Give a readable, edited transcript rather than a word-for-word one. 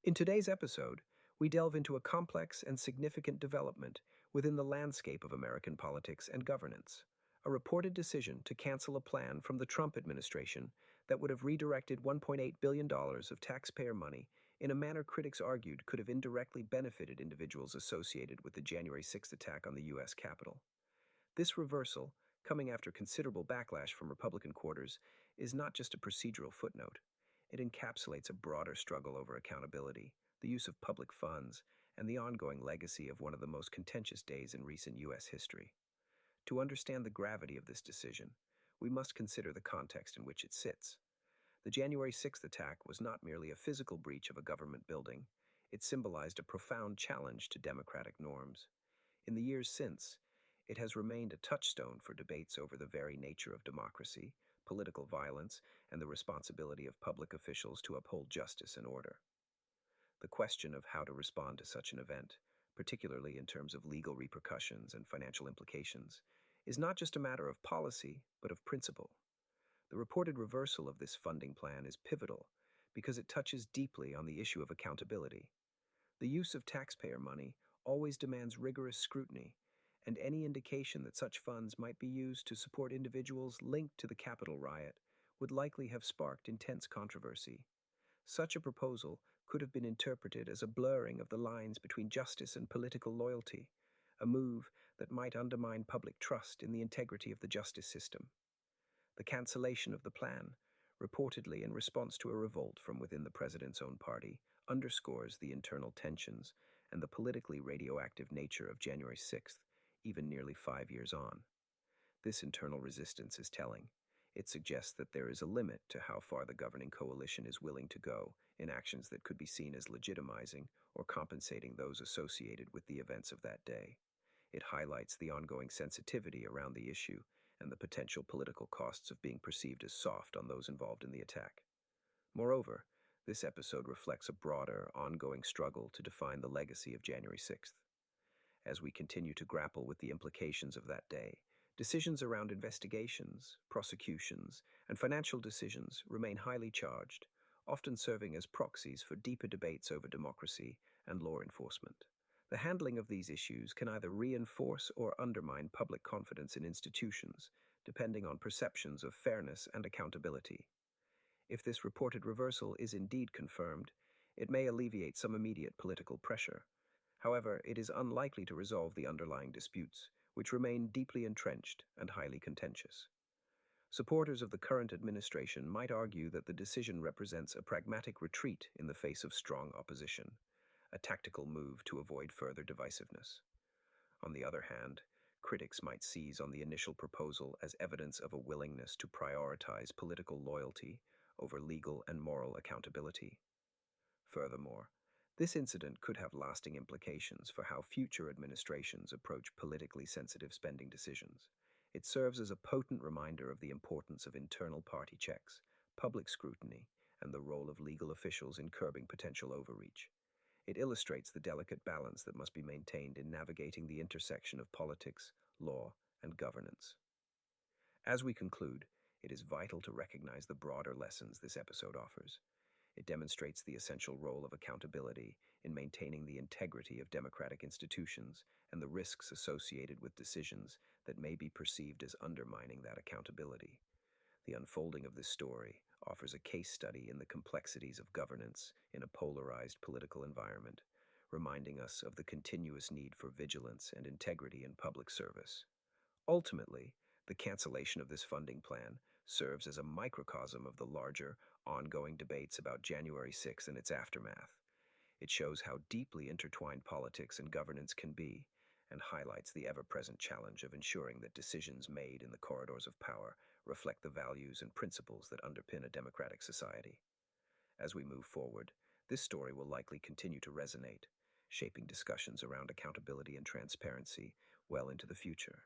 In today's episode, we delve into a complex and significant development within the landscape of American politics and governance. A reported decision to cancel a plan from the Trump administration that would have redirected $1.8 billion of taxpayer money in a manner critics argued could have indirectly benefited individuals associated with the January 6th attack on the U.S. Capitol. This reversal, coming after considerable backlash from Republican quarters, is not just a procedural footnote. It encapsulates a broader struggle over accountability, the use of public funds, and the ongoing legacy of one of the most contentious days in recent U.S. history. To understand the gravity of this decision, we must consider the context in which it sits. The January 6th attack was not merely a physical breach of a government building, it symbolized a profound challenge to democratic norms. In the years since, it has remained a touchstone for debates over the very nature of democracy, political violence, and the responsibility of public officials to uphold justice and order. The question of how to respond to such an event, particularly in terms of legal repercussions and financial implications, is not just a matter of policy, but of principle. The reported reversal of this funding plan is pivotal because it touches deeply on the issue of accountability. The use of taxpayer money always demands rigorous scrutiny, and any indication that such funds might be used to support individuals linked to the Capitol riot would likely have sparked intense controversy. Such a proposal could have been interpreted as a blurring of the lines between justice and political loyalty, a move that might undermine public trust in the integrity of the justice system. The cancellation of the plan, reportedly in response to a revolt from within the president's own party, underscores the internal tensions and the politically radioactive nature of January 6th, even nearly 5 years on. This internal resistance is telling. It suggests that there is a limit to how far the governing coalition is willing to go in actions that could be seen as legitimizing or compensating those associated with the events of that day. It highlights the ongoing sensitivity around the issue and the potential political costs of being perceived as soft on those involved in the attack. Moreover, this episode reflects a broader, ongoing struggle to define the legacy of January 6th. As we continue to grapple with the implications of that day, decisions around investigations, prosecutions, and financial decisions remain highly charged, often serving as proxies for deeper debates over democracy and law enforcement. The handling of these issues can either reinforce or undermine public confidence in institutions, depending on perceptions of fairness and accountability. If this reported reversal is indeed confirmed, it may alleviate some immediate political pressure. However, it is unlikely to resolve the underlying disputes, which remain deeply entrenched and highly contentious. Supporters of the current administration might argue that the decision represents a pragmatic retreat in the face of strong opposition, a tactical move to avoid further divisiveness. On the other hand, critics might seize on the initial proposal as evidence of a willingness to prioritize political loyalty over legal and moral accountability. Furthermore, this incident could have lasting implications for how future administrations approach politically sensitive spending decisions. It serves as a potent reminder of the importance of internal party checks, public scrutiny, and the role of legal officials in curbing potential overreach. It illustrates the delicate balance that must be maintained in navigating the intersection of politics, law, and governance. As we conclude, it is vital to recognize the broader lessons this episode offers. It demonstrates the essential role of accountability in maintaining the integrity of democratic institutions and the risks associated with decisions that may be perceived as undermining that accountability. The unfolding of this story offers a case study in the complexities of governance in a polarized political environment, reminding us of the continuous need for vigilance and integrity in public service. Ultimately, the cancellation of this funding plan serves as a microcosm of the larger, ongoing debates about January 6th and its aftermath. It shows how deeply intertwined politics and governance can be, and highlights the ever-present challenge of ensuring that decisions made in the corridors of power reflect the values and principles that underpin a democratic society. As we move forward, this story will likely continue to resonate, shaping discussions around accountability and transparency well into the future.